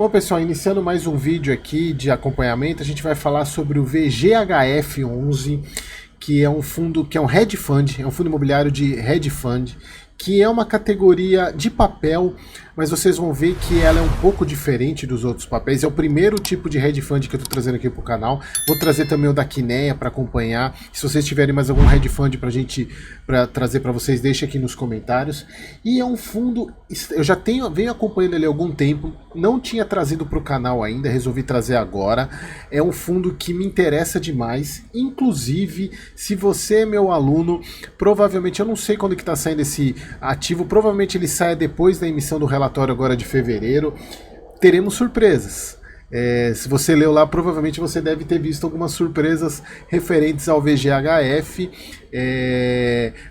Bom, pessoal, iniciando mais um vídeo aqui de acompanhamento, a gente vai falar sobre o VGHF11, que é um fundo, que é um hedge fund, é um fundo imobiliário de hedge fund, que é uma categoria de papel, mas vocês vão ver que ela é um pouco diferente dos outros papéis. É o primeiro tipo de hedge fund que eu estou trazendo aqui para o canal. Vou trazer também o da Kinea para acompanhar. Se vocês tiverem mais algum hedge fund para trazer para vocês, deixem aqui nos comentários. E é um fundo, eu já venho acompanhando ele há algum tempo, não tinha trazido para o canal ainda, resolvi trazer agora. É um fundo que me interessa demais, inclusive se você é meu aluno, provavelmente, eu não sei quando que está saindo esse ativo, provavelmente ele saia depois da emissão do relatório agora de fevereiro, teremos surpresas. Se você leu lá, provavelmente você deve ter visto algumas surpresas referentes ao VGHF.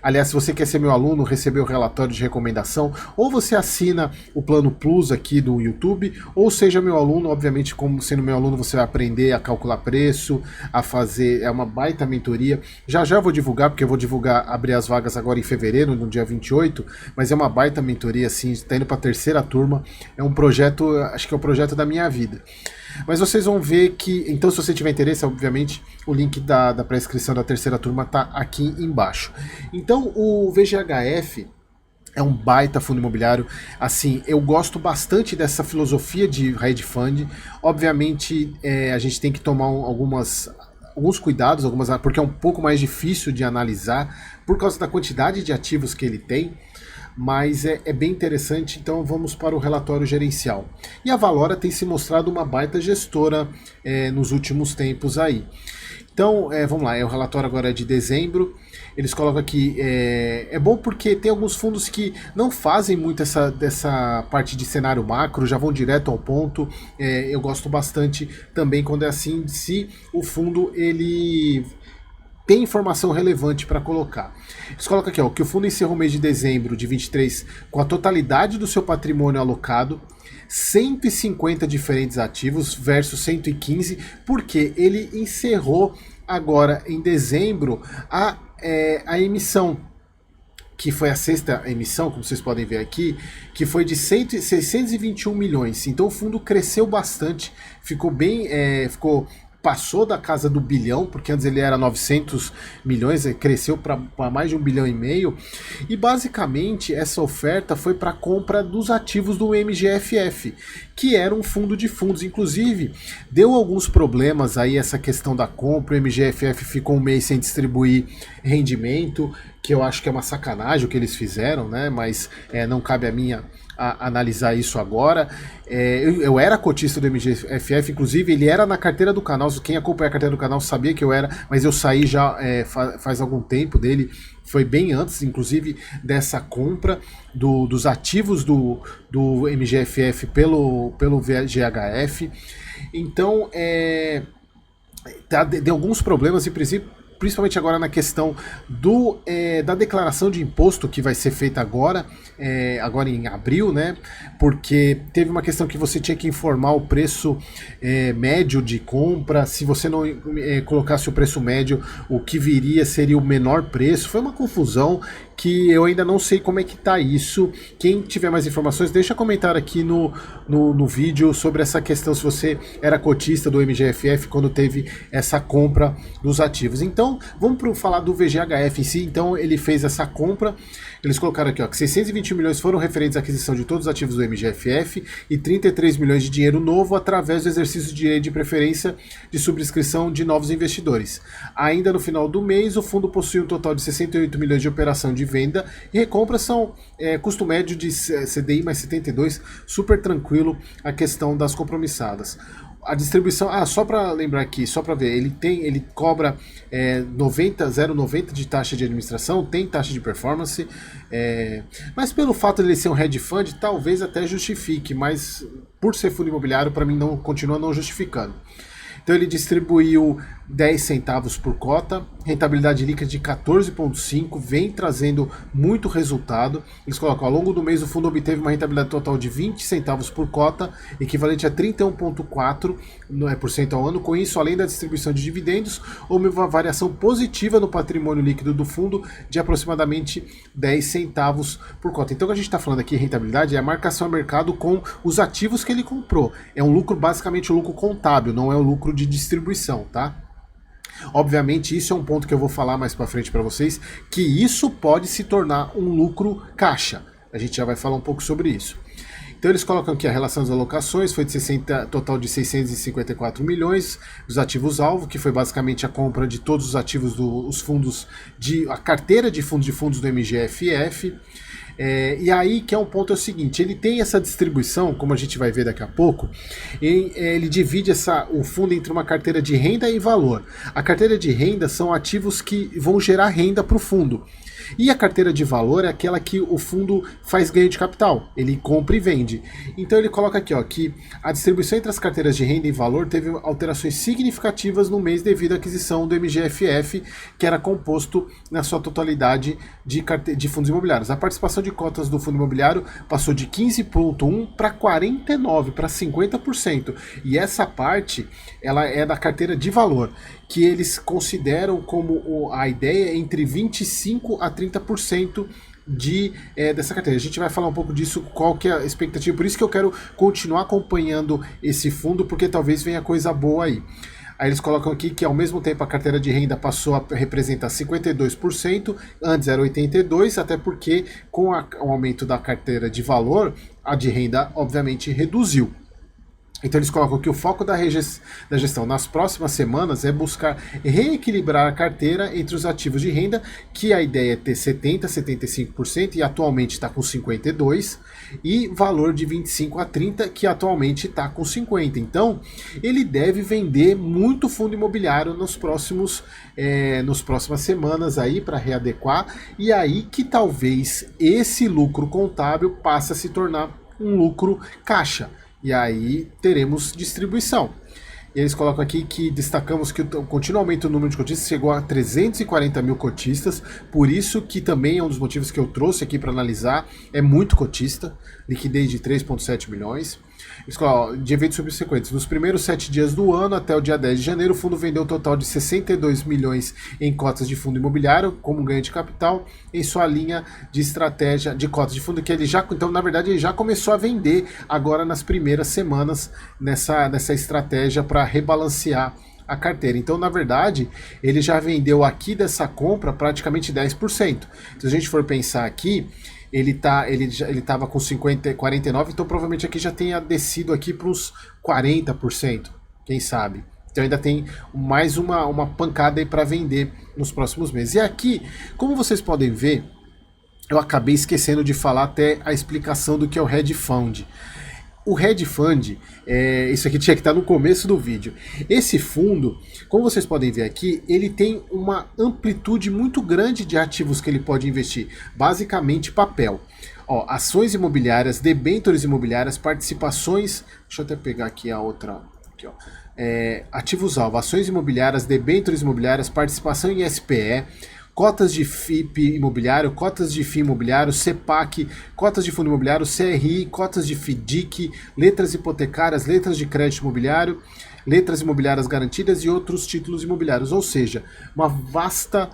Aliás, se você quer ser meu aluno, receber o relatório de recomendação, ou você assina o plano Plus aqui do YouTube, ou seja meu aluno. Obviamente, como sendo meu aluno, você vai aprender a calcular preço, a fazer, é uma baita mentoria. Já eu vou divulgar, porque eu vou abrir as vagas agora em fevereiro, no dia 28, mas é uma baita mentoria, assim, está indo para a terceira turma, é um projeto, acho que é o projeto da minha vida. Mas vocês vão ver que, então se você tiver interesse, obviamente, o link da pré-inscrição da terceira turma está aqui embaixo. Então o VGHF é um baita fundo imobiliário, assim, eu gosto bastante dessa filosofia de hedge fund. Obviamente a gente tem que tomar alguns cuidados, porque é um pouco mais difícil de analisar, por causa da quantidade de ativos que ele tem. Mas é bem interessante, então vamos para o relatório gerencial. E a Valora tem se mostrado uma baita gestora nos últimos tempos aí. Então, vamos lá, o relatório agora é de dezembro. Eles colocam aqui, é bom porque tem alguns fundos que não fazem muito dessa parte de cenário macro, já vão direto ao ponto. Eu gosto bastante também quando é assim, se o fundo ele tem informação relevante para colocar. Eles colocam aqui, que o fundo encerrou o mês de dezembro de 23 com a totalidade do seu patrimônio alocado, 150 diferentes ativos versus 115, porque ele encerrou agora em dezembro a emissão, que foi a sexta emissão, como vocês podem ver aqui, que foi de 621 milhões. Então o fundo cresceu bastante, ficou bem, passou da casa do bilhão, porque antes ele era 900 milhões, cresceu para mais de 1,5 bilhão. E basicamente essa oferta foi para a compra dos ativos do MGFF, que era um fundo de fundos. Inclusive, deu alguns problemas aí essa questão da compra, o MGFF ficou um mês sem distribuir rendimento, que eu acho que é uma sacanagem o que eles fizeram, né? Mas não cabe a mim analisar isso agora. Eu era cotista do MGFF, inclusive ele era na carteira do canal. Quem acompanha a carteira do canal sabia que eu era, mas eu saí já faz algum tempo dele. Foi bem antes, inclusive, dessa compra dos ativos do MGFF pelo VGHF. Então, deu alguns problemas, em princípio, principalmente agora na questão da declaração de imposto que vai ser feita agora em abril, né? Porque teve uma questão que você tinha que informar o preço médio de compra. Se você não colocasse o preço médio, o que viria seria o menor preço. Foi uma confusão que eu ainda não sei como é que tá isso. Quem tiver mais informações, deixa comentário aqui no vídeo sobre essa questão, se você era cotista do MGFF quando teve essa compra dos ativos. Então, vamos falar do VGHF em si. Então, ele fez essa compra. Eles colocaram aqui, que 621 milhões foram referentes à aquisição de todos os ativos do MGFF e 33 milhões de dinheiro novo através do exercício de direito de preferência de subscrição de novos investidores. Ainda no final do mês, o fundo possui um total de 68 milhões de operação de venda e recompras são custo médio de CDI mais 72, super tranquilo a questão das compromissadas. A distribuição, só para lembrar aqui, só para ver, ele cobra 0,90 de taxa de administração, tem taxa de performance, mas pelo fato de ele ser um hedge fund, talvez até justifique, mas por ser fundo imobiliário, para mim continua não justificando. Então ele distribuiu 10 centavos por cota, rentabilidade líquida de 14,5, vem trazendo muito resultado. Eles colocam, ao longo do mês o fundo obteve uma rentabilidade total de 20 centavos por cota, equivalente a 31,4% ao ano. Com isso, além da distribuição de dividendos, houve uma variação positiva no patrimônio líquido do fundo de aproximadamente 10 centavos por cota. Então o que a gente está falando aqui, rentabilidade, é a marcação a mercado com os ativos que ele comprou. É um lucro, basicamente um lucro contábil, não é um lucro de distribuição, tá? Obviamente, isso é um ponto que eu vou falar mais para frente para vocês, que isso pode se tornar um lucro caixa. A gente já vai falar um pouco sobre isso. Então eles colocam aqui a relação das alocações, foi de total de 654 milhões, os ativos-alvo, que foi basicamente a compra de todos os ativos dos fundos, a carteira de fundos do MGFF. E aí que é um ponto é o seguinte, ele tem essa distribuição, como a gente vai ver daqui a pouco, ele divide o fundo entre uma carteira de renda e valor. A carteira de renda são ativos que vão gerar renda para o fundo. E a carteira de valor é aquela que o fundo faz ganho de capital, ele compra e vende. Então ele coloca aqui, ó, que a distribuição entre as carteiras de renda e valor teve alterações significativas no mês devido à aquisição do MGFF, que era composto na sua totalidade de fundos imobiliários. A participação de cotas do fundo imobiliário passou de 15,1% para 49%, para 50%. E essa parte, ela é da carteira de valor, que eles consideram como a ideia entre 25% a 30% dessa carteira. A gente vai falar um pouco disso, qual que é a expectativa, por isso que eu quero continuar acompanhando esse fundo, porque talvez venha coisa boa aí. Aí eles colocam aqui que ao mesmo tempo a carteira de renda passou a representar 52%, antes era 82%, até porque com o aumento da carteira de valor, a de renda obviamente reduziu. Então eles colocam que o foco da gestão nas próximas semanas é buscar reequilibrar a carteira entre os ativos de renda, que a ideia é ter 70%, 75% e atualmente está com 52%, e valor de 25% a 30%, que atualmente está com 50%. Então ele deve vender muito fundo imobiliário nas próximas semanas aí para readequar, e aí que talvez esse lucro contábil passe a se tornar um lucro caixa. E aí teremos distribuição. E eles colocam aqui que destacamos que continuamente o número de cotistas chegou a 340 mil cotistas, por isso que também é um dos motivos que eu trouxe aqui para analisar, é muito cotista, liquidez de 3,7 milhões. Eles colocam, de eventos subsequentes, nos primeiros 7 dias do ano até o dia 10 de janeiro, o fundo vendeu um total de 62 milhões em cotas de fundo imobiliário, como ganho de capital, em sua linha de estratégia de cotas de fundo, que ele já, então na verdade ele já começou a vender agora nas primeiras semanas nessa estratégia para rebalancear a carteira. Então, na verdade, ele já vendeu aqui dessa compra praticamente 10%. Se a gente for pensar aqui, ele estava com 49%, então provavelmente aqui já tenha descido aqui para uns 40%, quem sabe. Então ainda tem mais uma pancada aí para vender nos próximos meses. E aqui, como vocês podem ver, eu acabei esquecendo de falar até a explicação do que é o hedge fund. O hedge fund, isso aqui tinha que estar no começo do vídeo. Esse fundo, como vocês podem ver aqui, ele tem uma amplitude muito grande de ativos que ele pode investir. Basicamente papel. Ó, ações imobiliárias, debêntures imobiliárias, participações... Deixa eu até pegar aqui a outra... Aqui, ó. Ativos-alvo, ações imobiliárias, debêntures imobiliárias, participação em SPE... cotas de FIP imobiliário, cotas de FII imobiliário, CEPAC, cotas de fundo imobiliário, CRI, cotas de FDIC, letras hipotecárias, letras de crédito imobiliário, letras imobiliárias garantidas e outros títulos imobiliários. Ou seja, uma vasta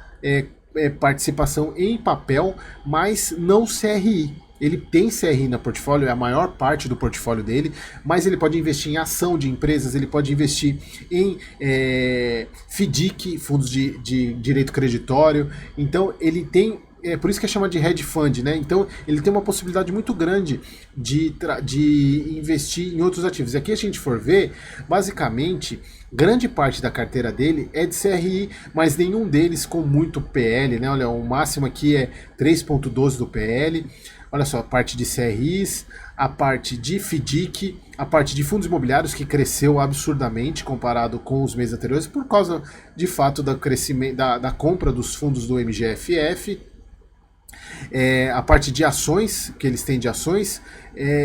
participação em papel, mas não CRI. Ele tem CRI na portfólio, é a maior parte do portfólio dele, mas ele pode investir em ação de empresas, ele pode investir em FDIC, fundos de direito creditório. Então ele tem, por isso que é chamado de hedge fund, né? Então ele tem uma possibilidade muito grande de investir em outros ativos. E aqui a gente for ver, basicamente, grande parte da carteira dele é de CRI, mas nenhum deles com muito PL, né? Olha, o máximo aqui é 3,12 do PL. Olha só, a parte de CRIs, a parte de FDIC, a parte de fundos imobiliários que cresceu absurdamente comparado com os meses anteriores por causa, de fato, do crescimento da compra dos fundos do MGFF, a parte de ações, que eles têm de ações,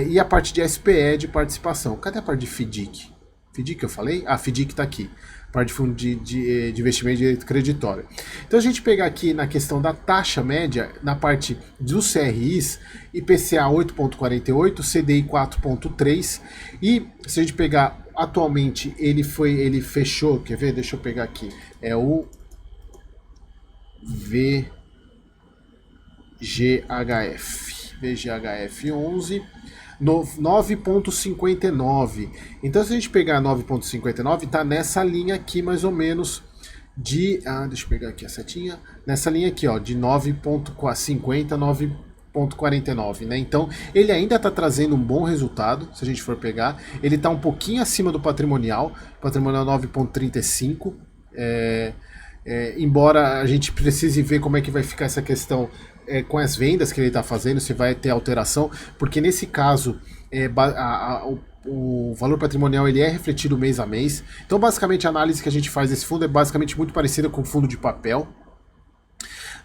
e a parte de SPE de participação. Cadê a parte de FDIC? FDIC eu falei? Ah, FDIC está aqui, parte de fundo de investimento de direito creditório. Então a gente pegar aqui na questão da taxa média, na parte dos CRIs, IPCA 8,48, CDI 4,3, e se a gente pegar atualmente, ele fechou, quer ver? Deixa eu pegar aqui, é o VGHF 11, 9,59. Então se a gente pegar 9,59, tá nessa linha aqui mais ou menos de, deixa eu pegar aqui a setinha, nessa linha aqui, ó, de 9,50, 9,49, né? Então ele ainda está trazendo um bom resultado, se a gente for pegar, ele está um pouquinho acima do patrimonial 9,35, embora a gente precise ver como é que vai ficar essa questão com as vendas que ele está fazendo, se vai ter alteração, porque nesse caso o valor patrimonial ele é refletido mês a mês. Então basicamente a análise que a gente faz desse fundo é basicamente muito parecida com o fundo de papel.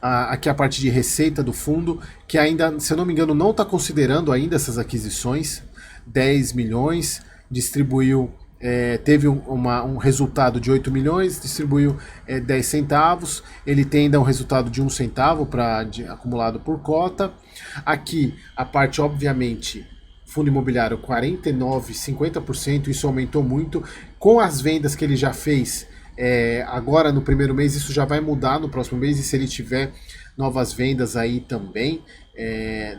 Aqui a parte de receita do fundo, que ainda, se eu não me engano, não está considerando ainda essas aquisições. 10 milhões, distribuiu, teve um resultado de 8 milhões, distribuiu 10 centavos, ele tem ainda um resultado de 1 centavo acumulado por cota. Aqui a parte, obviamente, fundo imobiliário 49%, 50%, isso aumentou muito. Com as vendas que ele já fez, agora no primeiro mês, isso já vai mudar no próximo mês, e se ele tiver novas vendas aí também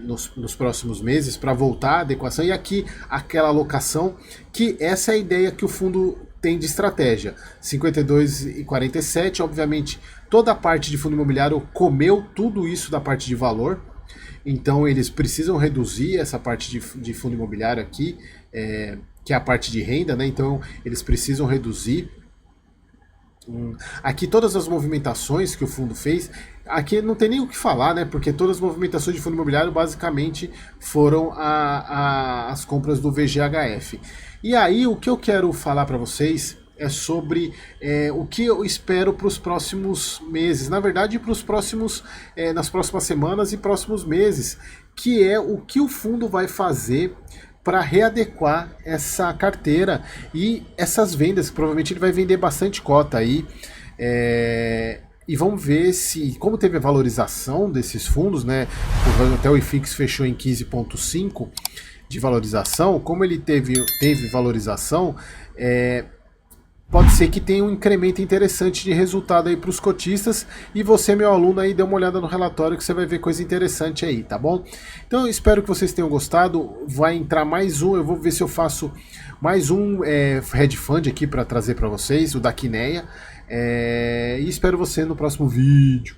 nos próximos meses, para voltar à adequação. E aqui aquela alocação, que essa é a ideia que o fundo tem de estratégia, 52,47, obviamente toda a parte de fundo imobiliário comeu tudo isso da parte de valor, então eles precisam reduzir essa parte de fundo imobiliário aqui, que é a parte de renda, né? Então eles precisam reduzir. Aqui todas as movimentações que o fundo fez, aqui não tem nem o que falar, né? Porque todas as movimentações de fundo imobiliário basicamente foram as compras do VGHF. E aí o que eu quero falar para vocês é sobre o que eu espero para os próximos meses, na verdade para os próximos, nas próximas semanas e próximos meses, que é o que o fundo vai fazer para readequar essa carteira e essas vendas, que provavelmente ele vai vender bastante cota aí. E vamos ver como teve a valorização desses fundos, né? Até o IFIX fechou em 15,5 de valorização. Como ele teve valorização, pode ser que tenha um incremento interessante de resultado aí para os cotistas, e você, meu aluno, aí dê uma olhada no relatório que você vai ver coisa interessante aí, tá bom? Então eu espero que vocês tenham gostado. Vai entrar mais um, eu vou ver se eu faço mais um hedge fund aqui para trazer para vocês, o da Quineia, e espero você no próximo vídeo.